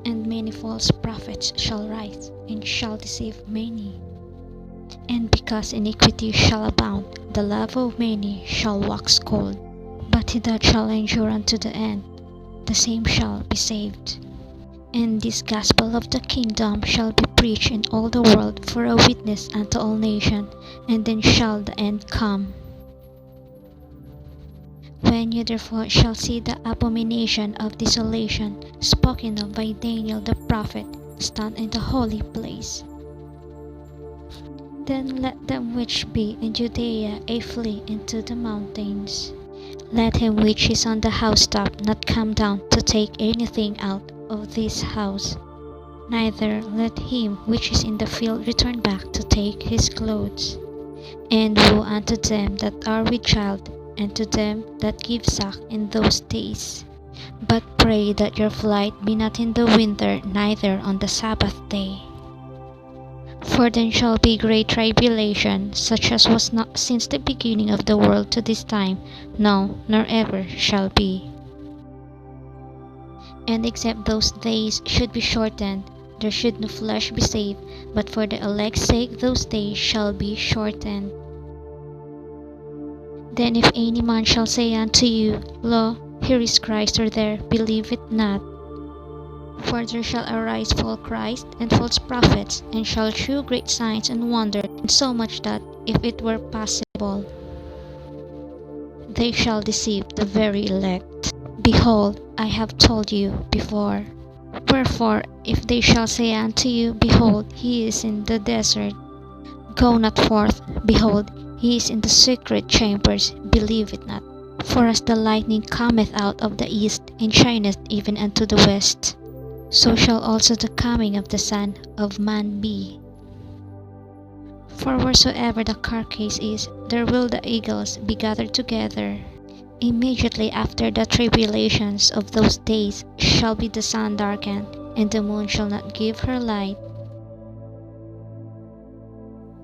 And many false prophets shall rise, and shall deceive many. And because iniquity shall abound, the love of many shall wax cold. But he that shall endure unto the end, the same shall be saved. And this gospel of the kingdom shall be preached in all the world for a witness unto all nations, and then shall the end come. When you therefore shall see the abomination of desolation spoken of by Daniel the prophet stand in the holy place, then let them which be in Judea flee into the mountains. Let him which is on the housetop not come down to take anything out of this house, neither let him which is in the field return back to take his clothes. And woe unto them that are with child, and to them that give suck in those days. But pray that your flight be not in the winter, neither on the Sabbath day. For then shall be great tribulation, such as was not since the beginning of the world to this time, no, nor ever shall be. And except those days should be shortened, there should no flesh be saved, but for the elect's sake those days shall be shortened. Then if any man shall say unto you, Lo, here is Christ, or there, believe it not. For there shall arise false Christ and false prophets, and shall shew great signs and wonders, insomuch that, if it were possible, they shall deceive the very elect. Behold, I have told you before. Wherefore, if they shall say unto you, Behold, he is in the desert, go not forth. Behold, he is in the secret chambers, believe it not. For as the lightning cometh out of the east, and shineth even unto the west, so shall also the coming of the Son of Man be. For wheresoever the carcase is, there will the eagles be gathered together. Immediately after the tribulations of those days shall be the sun darkened, and the moon shall not give her light,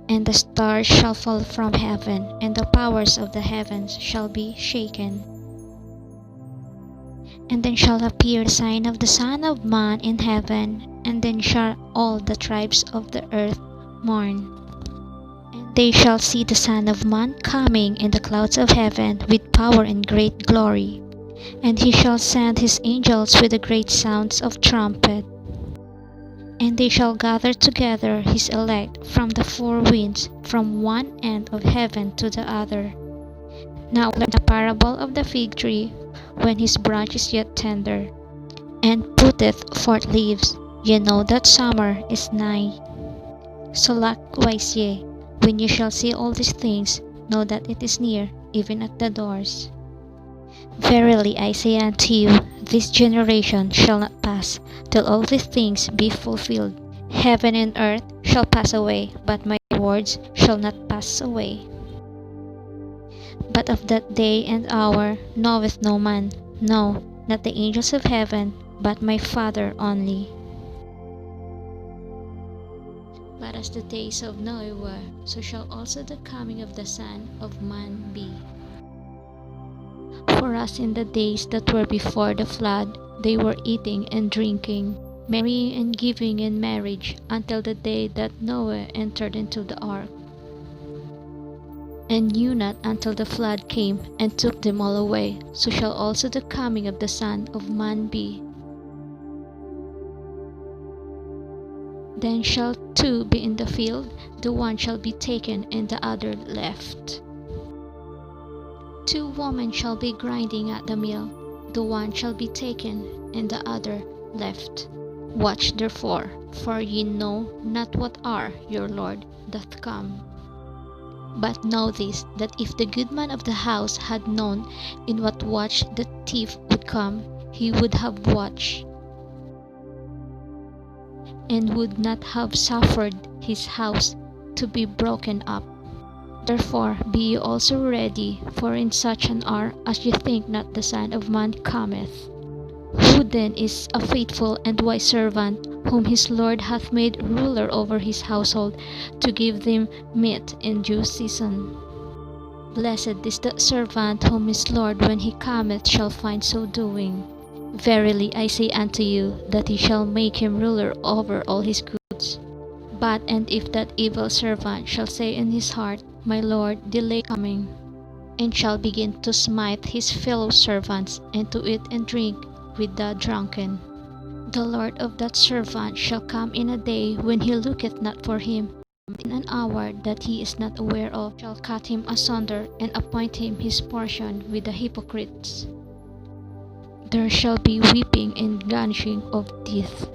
and the stars shall fall from heaven, and the powers of the heavens shall be shaken. And then shall appear the sign of the Son of Man in heaven, and then shall all the tribes of the earth mourn. And they shall see the Son of Man coming in the clouds of heaven with power and great glory. And he shall send his angels with the great sounds of trumpet. And they shall gather together his elect from the four winds, from one end of heaven to the other. Now the parable of the fig tree, when his branch is yet tender, and putteth forth leaves, ye know that summer is nigh. So likewise ye, when ye shall see all these things, know that it is near, even at the doors. Verily I say unto you, this generation shall not pass, till all these things be fulfilled. Heaven and earth shall pass away, but my words shall not pass away. But of that day and hour knoweth no man, no, not the angels of heaven, but my Father only. But as the days of Noah were, so shall also the coming of the Son of Man be. For as in the days that were before the flood, they were eating and drinking, marrying and giving in marriage, until the day that Noah entered into the ark, and knew not until the flood came and took them all away, so shall also the coming of the Son of Man be. Then shall two be in the field, the one shall be taken and the other left. Two women shall be grinding at the mill, the one shall be taken and the other left. Watch therefore, for ye know not what hour your Lord doth come. But know this, that if the good man of the house had known in what watch the thief would come, he would have watched, and would not have suffered his house to be broken up. Therefore be ye also ready, for in such an hour as ye think not the Son of Man cometh. Who then is a faithful and wise servant, whom his Lord hath made ruler over his household, to give them meat in due season? Blessed is the servant whom his Lord when he cometh shall find so doing. Verily I say unto you, that he shall make him ruler over all his goods. But and if that evil servant shall say in his heart, My Lord, delay coming, and shall begin to smite his fellow servants, and to eat and drink with the drunken, the Lord of that servant shall come in a day when he looketh not for him, in an hour that he is not aware of, shall cut him asunder, and appoint him his portion with the hypocrites. There shall be weeping and gnashing of teeth.